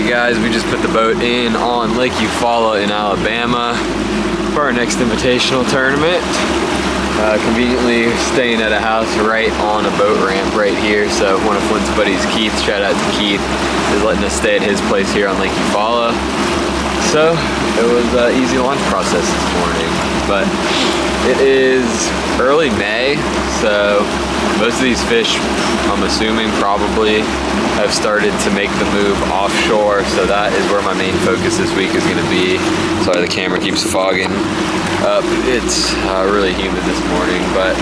Alright guys, we just put the boat in on Lake Eufaula in Alabama for our next invitational tournament. Conveniently staying at a house right on a boat ramp right here. So one of Flint's buddies, Keith, shout out to Keith, is letting us stay at his place here on Lake Eufaula. So it was an easy launch process this morning, but it is early May, so most of these fish, I'm assuming, probably have started to make the move offshore, so that is where my main focus this week is going to be. Sorry, the camera keeps fogging up. It's really humid this morning, but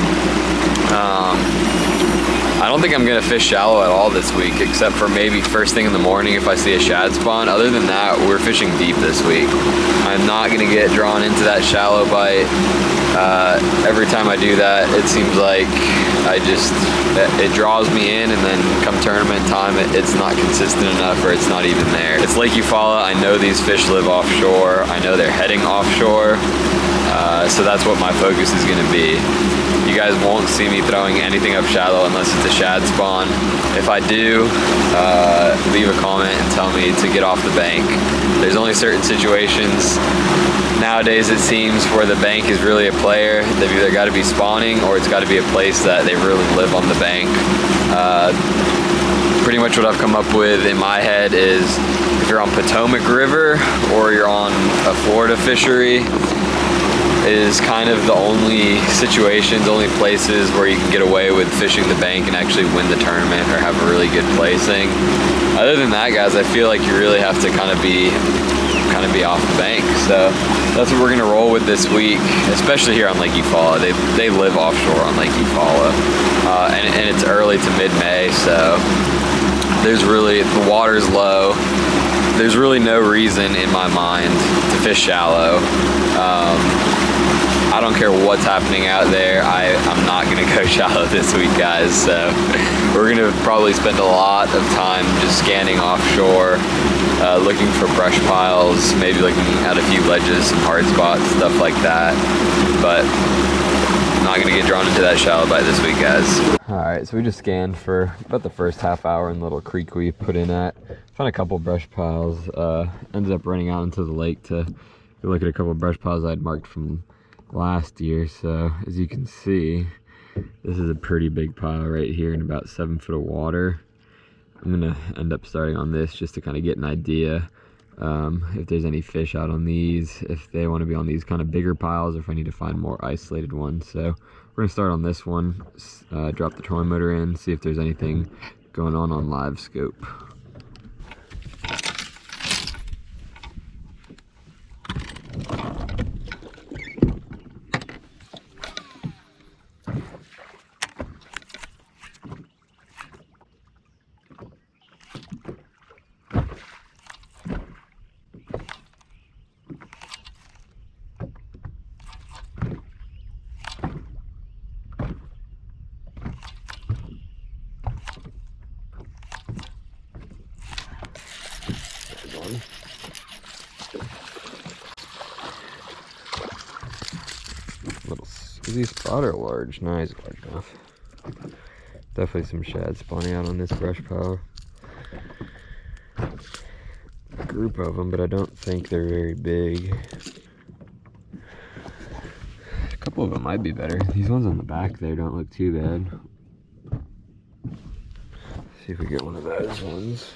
I don't think I'm going to fish shallow at all this week, except for maybe first thing in the morning if I see a shad spawn. Other than that, we're fishing deep this week. I'm not going to get drawn into that shallow bite. Every time I do that, it seems like it draws me in, and then come tournament time, it's not consistent enough, or it's not even there. It's Lake Eufaula. I know these fish live offshore. I know they're heading offshore. So that's what my focus is going to be. You guys won't see me throwing anything up shallow unless it's a shad spawn. If I do, leave a comment and tell me to get off the bank. There's only certain situations nowadays, it seems, where the bank is really a player. They've either got to be spawning, or it's got to be a place that they really live on the bank. Pretty much what I've come up with in my head is, if you're on Potomac River or you're on a Florida fishery, is kind of the only situations, only places where you can get away with fishing the bank and actually win the tournament or have a really good placing. Other than that, guys, I feel like you really have to kind of be off the bank. So that's what we're gonna roll with this week, especially here on Lake Eufaula. They live offshore on Lake Eufaula, and it's early to mid-May, so the water's low. There's really no reason in my mind to fish shallow. I don't care what's happening out there. I'm not gonna go shallow this week, guys. So we're gonna probably spend a lot of time just scanning offshore, looking for brush piles, maybe looking at a few ledges, some hard spots, stuff like that. But I'm not gonna get drawn into that shallow bite this week, guys. All right, so we just scanned for about the first half hour in the little creek we put in at. Found a couple brush piles. Ended up running out into the lake to look at a couple brush piles I had marked from last year. So as you can see, this is a pretty big pile right here in about 7 foot of water. I'm gonna end up starting on this just to kind of get an idea if there's any fish out on these, if they want to be on these kind of bigger piles, or if I need to find more isolated ones. So we're gonna start on this one, drop the trolling motor in, see if there's anything going on live scope. Is these spot are large? No, he's large enough. Definitely some shad spawning out on this brush pile. A group of them, but I don't think they're very big. A couple of them might be better. These ones on the back there don't look too bad. Let's see if we get one of those ones.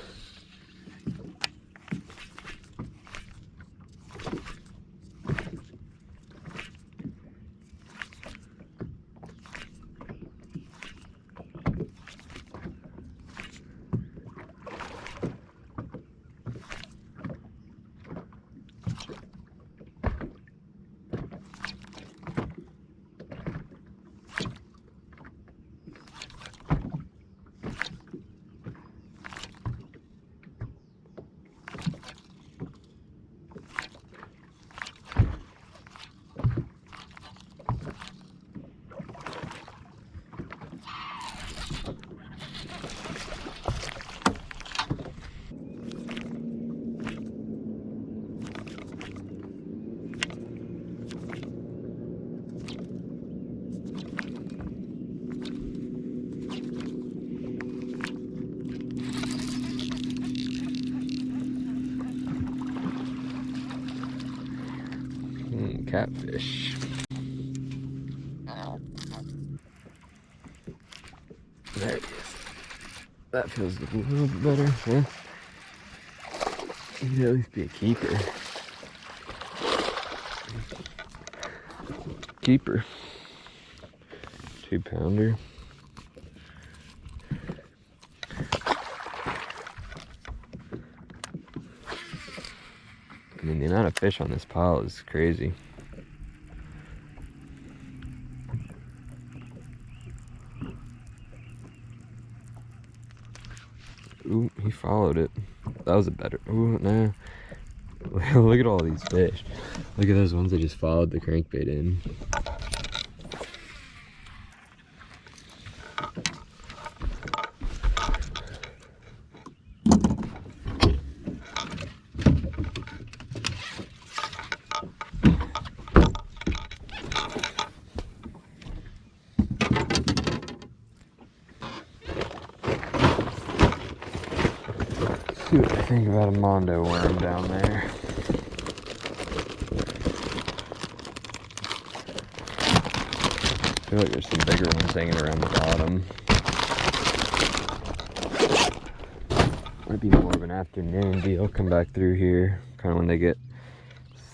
catfish. There it is. That feels a little bit better. Yeah. It could at least be a keeper. Keeper. 2-pounder. I mean, the amount of fish on this pile is crazy. Ooh, he followed it. That was a better. Ooh, nah. Look at all these fish. Look at those ones that just followed the crankbait in. See what I think about a MONDO worm down there. I feel like there's some bigger ones hanging around the bottom. Might be more of an afternoon deal. Come back through here, kind of when they get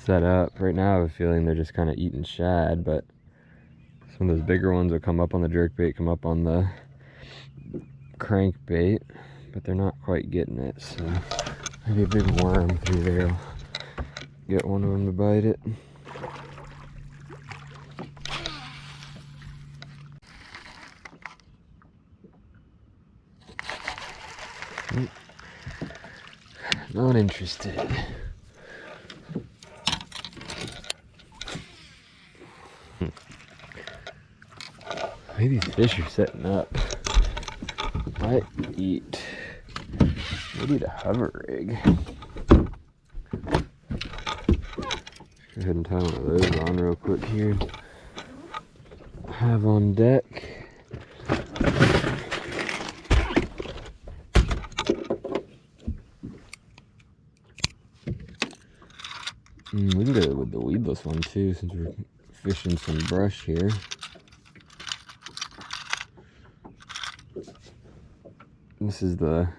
set up. Right now I have a feeling they're just kind of eating shad, but some of those bigger ones will come up on the jerkbait, come up on the crankbait, but they're not quite getting it, so maybe a big worm through there will get one of them to bite it. Not interested. Maybe these fish are setting up. Might eat. Maybe a hover rig. Go ahead and tie one of those on real quick here. Have on deck. We can go with the weedless one too, since we're fishing some brush here. This is the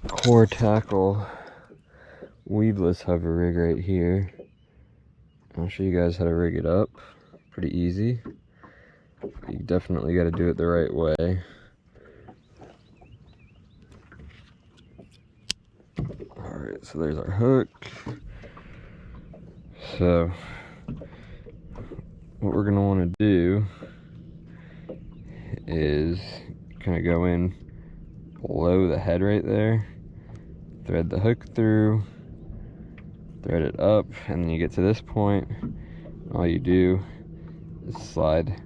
Core Tackle weedless hover rig right here. I'll show you guys how to rig it up. Pretty easy. You definitely got to do it the right way. Alright, so there's our hook. So what we're going to want to do is kind of go in below the head right there, thread the hook through, thread it up, and then you get to this point, all you do is slide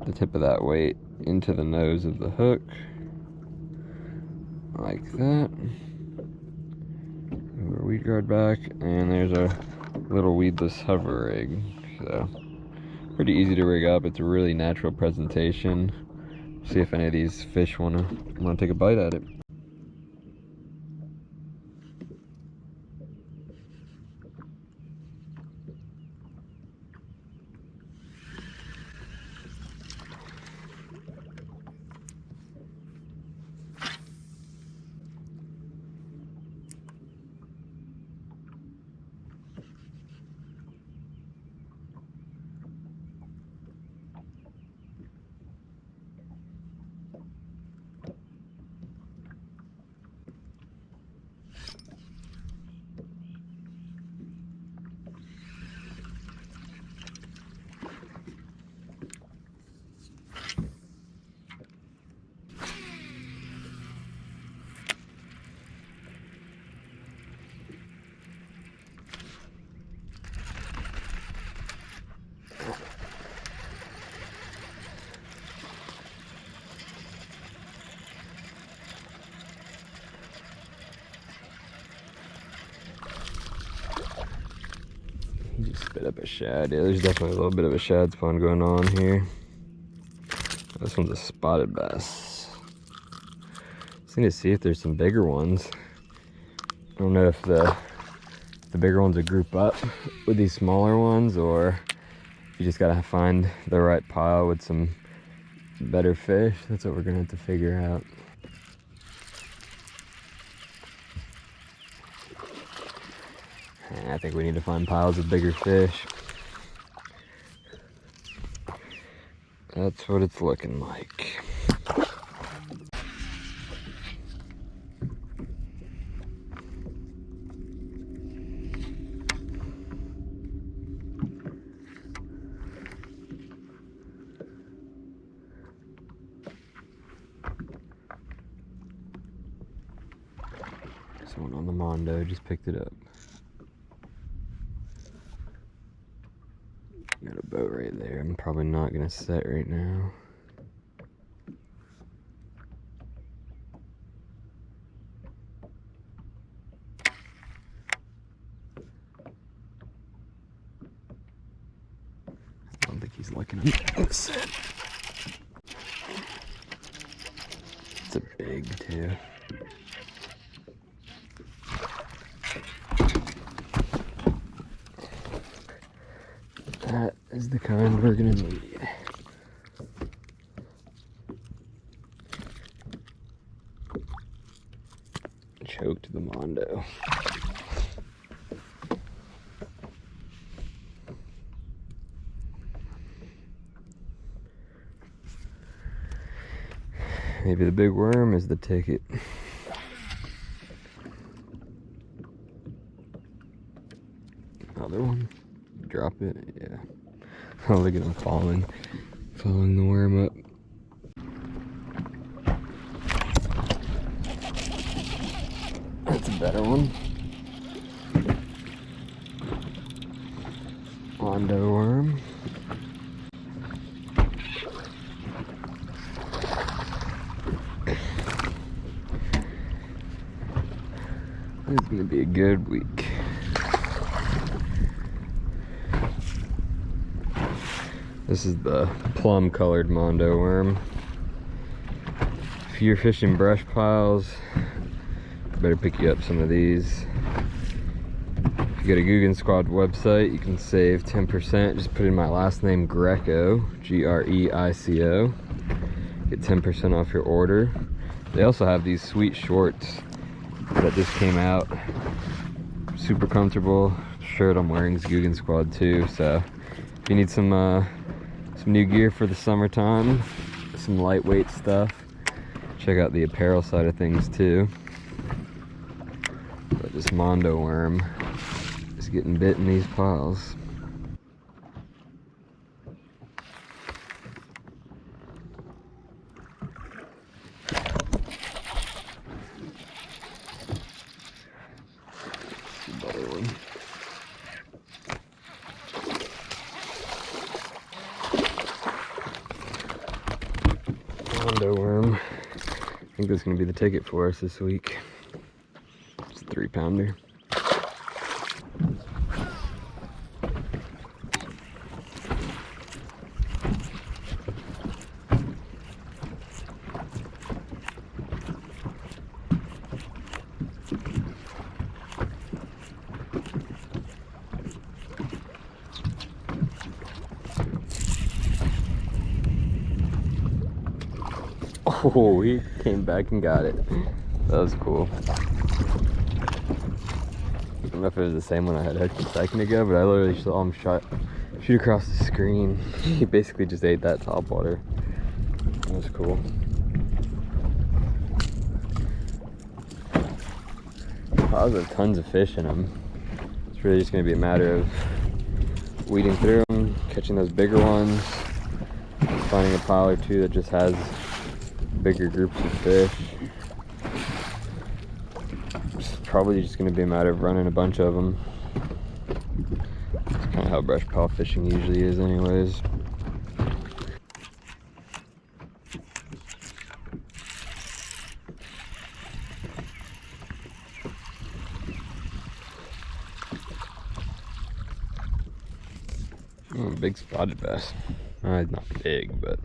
the tip of that weight into the nose of the hook like that. Move our weed guard back, and there's our little weedless hover rig. So pretty easy to rig up. It's a really natural presentation. See if any of these fish wanna take a bite at it. He just spit up a shad. Yeah, there's definitely a little bit of a shad spawn going on here. This one's a spotted bass. Just need to see if there's some bigger ones. I don't know if the the bigger ones would group up with these smaller ones, or you just gotta find the right pile with some better fish. That's what we're gonna have to figure out. I think we need to find piles of bigger fish. That's what it's looking like. Someone on the Mondo just picked it up. Got a boat right there. I'm probably not gonna set right now. I don't think he's looking at the set. It's a big too. That is the kind we're gonna need. Choked the Mondo. Maybe the big worm is the ticket. Another one. Drop it, yeah. Oh, look at him following the worm up. That's a better one. Mondo worm. This is gonna be a good week. This is the plum colored Mondo worm. If you're fishing brush piles, I better pick you up some of these. If you go to GOOGAN Squad website, you can save 10%. Just put in my last name, Greico, Greico. Get 10% off your order. They also have these sweet shorts that just came out. Super comfortable. Shirt I'm wearing is GOOGAN Squad too, so if you need some new gear for the summertime, some lightweight stuff, check out the apparel side of things too. But this Mondo worm is getting bit in these piles. Mondo worm. I think that's gonna be the ticket for us this week. It's a 3-pounder. Oh, he came back and got it. That was cool. I don't know if it was the same one I had hooked a second ago, but I literally saw him shoot across the screen. He basically just ate that topwater. That was cool. Piles have tons of fish in them. It's really just going to be a matter of weeding through them, catching those bigger ones, finding a pile or two that just has bigger groups of fish. It's probably just going to be a matter of running a bunch of them. That's kind of how brush pile fishing usually is anyways. Oh, big spotted bass. It's not big, but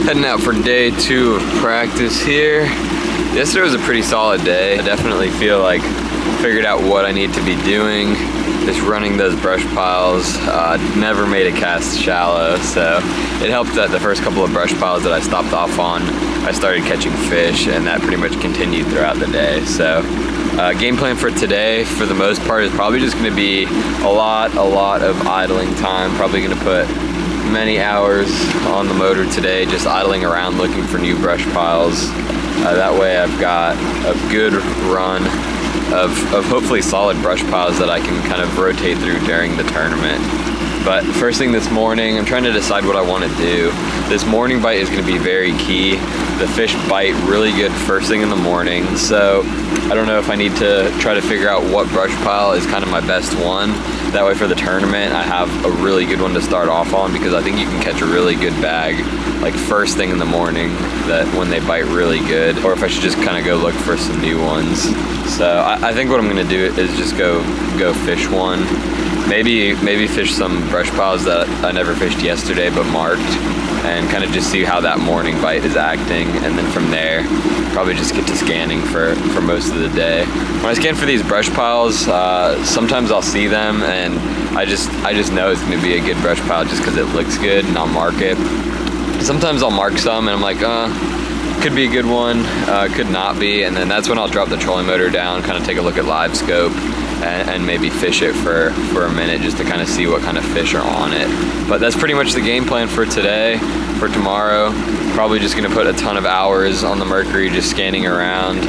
Heading out for day 2 of practice here. Yesterday was a pretty solid day. I definitely feel like figured out what I need to be doing. Just running those brush piles. Never made a cast shallow, so it helped that the first couple of brush piles that I stopped off on, I started catching fish, and that pretty much continued throughout the day. So game plan for today, for the most part, is probably just going to be a lot of idling time. Probably going to put many hours on the motor today, just idling around looking for new brush piles. That way I've got a good run of hopefully solid brush piles that I can kind of rotate through during the tournament. But first thing this morning, I'm trying to decide what I want to do. This morning bite is going to be very key. The fish bite really good first thing in the morning, so I don't know if I need to try to figure out what brush pile is kind of my best one. That way for the tournament, I have a really good one to start off on, because I think you can catch a really good bag like first thing in the morning that when they bite really good, or if I should just kind of go look for some new ones. So I think what I'm going to do is just go fish one. Maybe fish some brush piles that I never fished yesterday but marked, and kind of just see how that morning bite is acting, and then from there probably just get to scanning for most of the day. When I scan for these brush piles, sometimes I'll see them and I just know it's going to be a good brush pile just because it looks good, and I'll mark it. Sometimes I'll mark some and I'm like, could be a good one, could not be, and then that's when I'll drop the trolling motor down, kind of take a look at live scope, and maybe fish it for a minute just to kind of see what kind of fish are on it. But that's pretty much the game plan for today. For tomorrow, probably just gonna put a ton of hours on the Mercury just scanning around,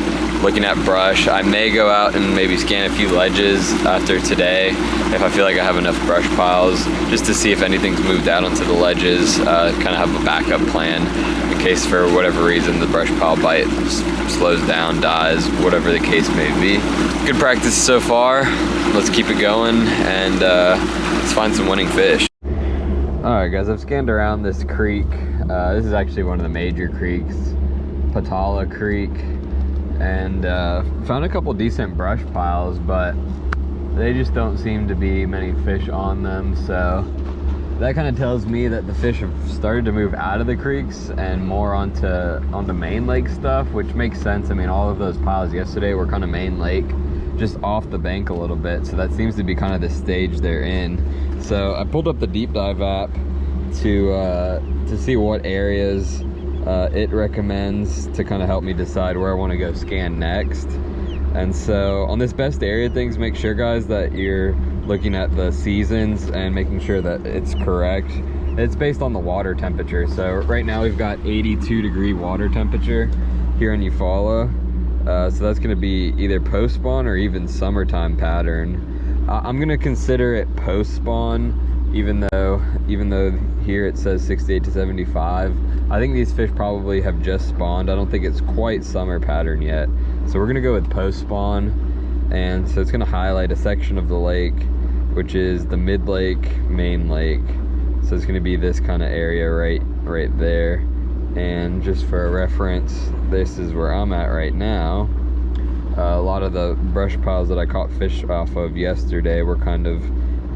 looking at brush. I may go out and maybe scan a few ledges after today if I feel like I have enough brush piles, just to see if anything's moved out onto the ledges, kind of have a backup plan in case for whatever reason the brush pile bite slows down, dies, whatever the case may be. Good practice so far. Let's keep it going, and let's find some winning fish. Alright guys, I've scanned around this creek. This is actually one of the major creeks, Patala Creek, and found a couple decent brush piles, but they just don't seem to be many fish on them, so that kind of tells me that the fish have started to move out of the creeks and more onto main lake stuff, which makes sense. I mean, all of those piles yesterday were kind of main lake, just off the bank a little bit, so that seems to be kind of the stage they're in. So I pulled up the deep dive app to see what areas it recommends to kind of help me decide where I want to go scan next. And so on this best area things, make sure guys that you're looking at the seasons and making sure that it's correct. It's based on the water temperature. So right now we've got 82-degree water temperature here in Eufaula. So that's going to be either post spawn or even summertime pattern. I'm going to consider it post spawn, even though here it says 68 to 75. I think these fish probably have just spawned. I don't think it's quite summer pattern yet. So we're going to go with post spawn, and so it's going to highlight a section of the lake, which is the mid lake, main lake. So it's going to be this kind of area right there. And just for a reference, this is where I'm at right now. A lot of the brush piles that I caught fish off of yesterday were kind of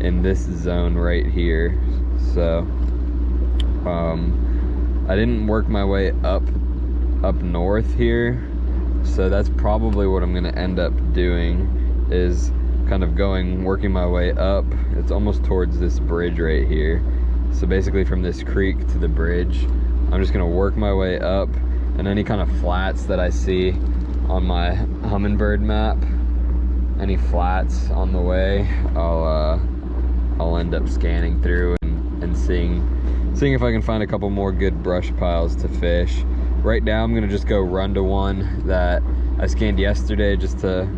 in this zone right here. So I didn't work my way up north here, so that's probably what I'm going to end up doing, is kind of working my way up. It's almost towards this bridge right here. So basically from this creek to the bridge, I'm just going to work my way up, and any kind of flats that I see on my Humminbird map, any flats on the way, I'll end up scanning through and seeing if I can find a couple more good brush piles to fish. Right now I'm gonna just go run to one that I scanned yesterday, just to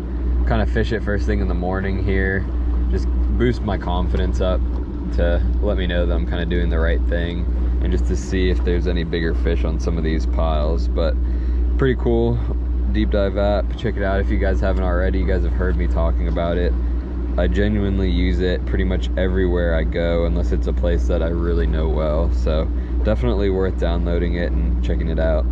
kind of fish it first thing in the morning here, just boost my confidence up, to let me know that I'm kind of doing the right thing, and just to see if there's any bigger fish on some of these piles. But pretty cool deep dive app. Check it out if you guys haven't already. You guys have heard me talking about it. I genuinely use it pretty much everywhere I go, unless it's a place that I really know well. So definitely worth downloading it and checking it out.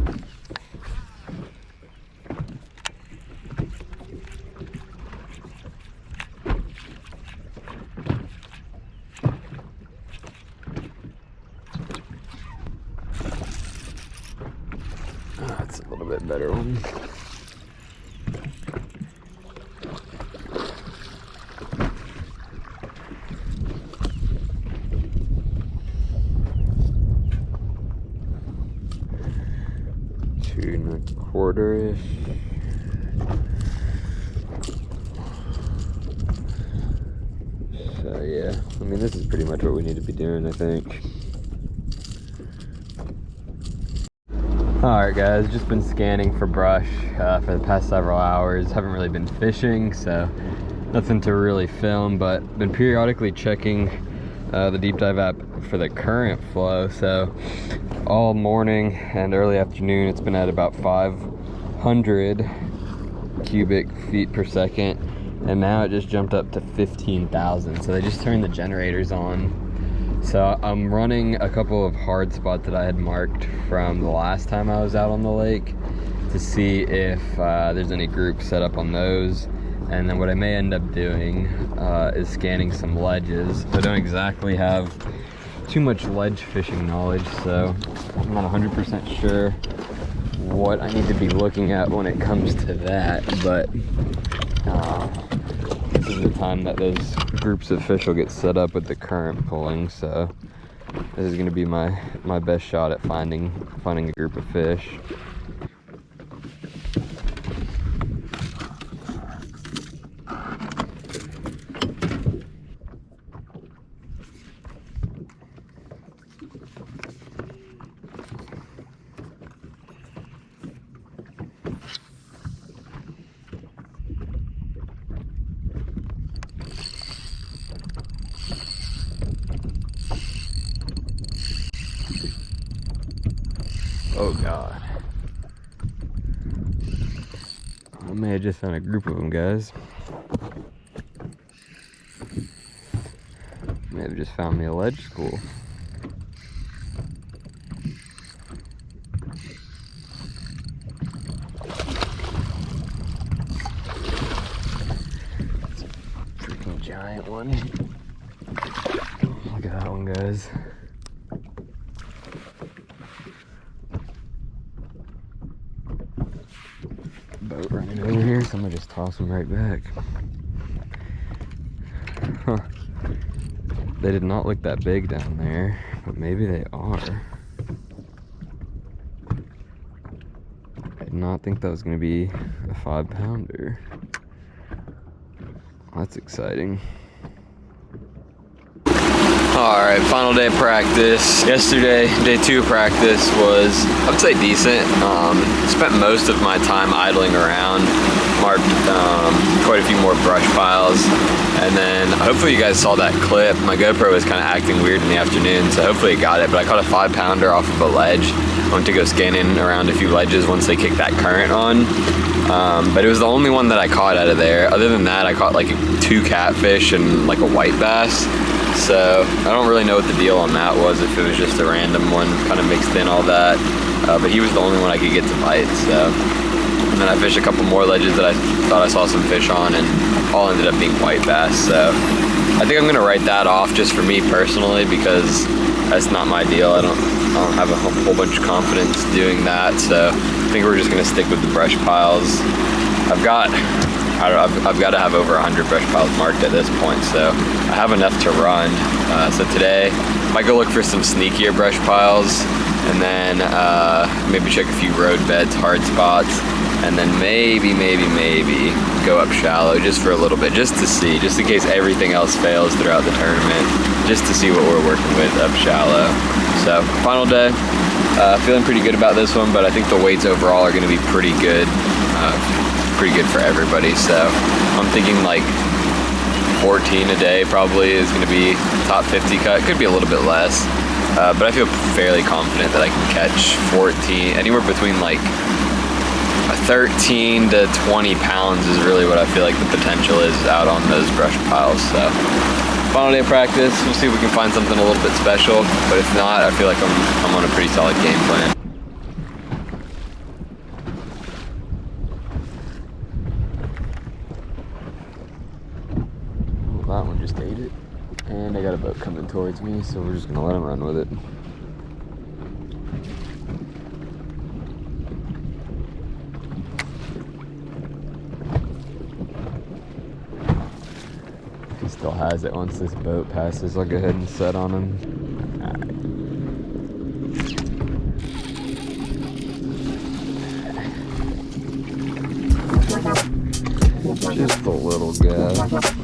That's a little bit better one. Quarter-ish. So yeah, I mean, this is pretty much what we need to be doing, I think. Alright guys, just been scanning for brush for the past several hours. Haven't really been fishing, so nothing to really film, but been periodically checking the deep dive app for the current flow. So all morning and early afternoon it's been at about 500 cubic feet per second, and now it just jumped up to 15,000. So they just turned the generators on. So I'm running a couple of hard spots that I had marked from the last time I was out on the lake to see if there's any groups set up on those. And then what I may end up doing is scanning some ledges. I don't exactly have too much ledge fishing knowledge, so I'm not 100% sure what I need to be looking at when it comes to that, but this is the time that those groups of fish will get set up with the current pulling, so this is going to be my best shot at finding a group of fish. Oh God. I may have just found a group of them, guys. May have just found me a ledge school. It's a freaking giant one. Look at that one, guys. Boat running over here, so I'm gonna just toss them right back. Huh. They did not look that big down there, but maybe they are. I did not think that was gonna be a 5-pounder. That's exciting. Alright, final day of practice. Yesterday, day 2 of practice was, I would say, decent. Spent most of my time idling around, marked quite a few more brush piles, and then hopefully you guys saw that clip. My GoPro was kind of acting weird in the afternoon, so hopefully it got it, but I caught a 5-pounder off of a ledge. I went to go scanning around a few ledges once they kicked that current on. But it was the only one that I caught out of there. Other than that, I caught like 2 catfish and like a white bass. So I don't really know what the deal on that was, if it was just a random one kind of mixed in all that. But he was the only one I could get to bite. So, and then I fished a couple more ledges that I thought I saw some fish on, and all ended up being white bass. So I think I'm gonna write that off just for me personally, because that's not my deal. I don't have a whole bunch of confidence doing that. So I think we're just gonna stick with the brush piles. I've got to have over 100 brush piles marked at this point, so I have enough to run. So today, I might go look for some sneakier brush piles, and then maybe check a few road beds, hard spots, and then maybe go up shallow just for a little bit, just to see, just in case everything else fails throughout the tournament, just to see what we're working with up shallow. So final day, feeling pretty good about this one, but I think the weights overall are going to be pretty good for everybody. So I'm thinking like 14 a day probably is going to be top 50 cut. Could be a little bit less, but I feel fairly confident that I can catch 14, anywhere between like 13 to 20 pounds is really what I feel like the potential is out on those brush piles. So final day of practice, we'll see if we can find something a little bit special, but if not, I feel like I'm on a pretty solid game plan. That one just ate it, and I got a boat coming towards me, so we're just gonna let him run with it. still has it. Once this boat passes, I'll go ahead and set on him. Alright. Just a little guy.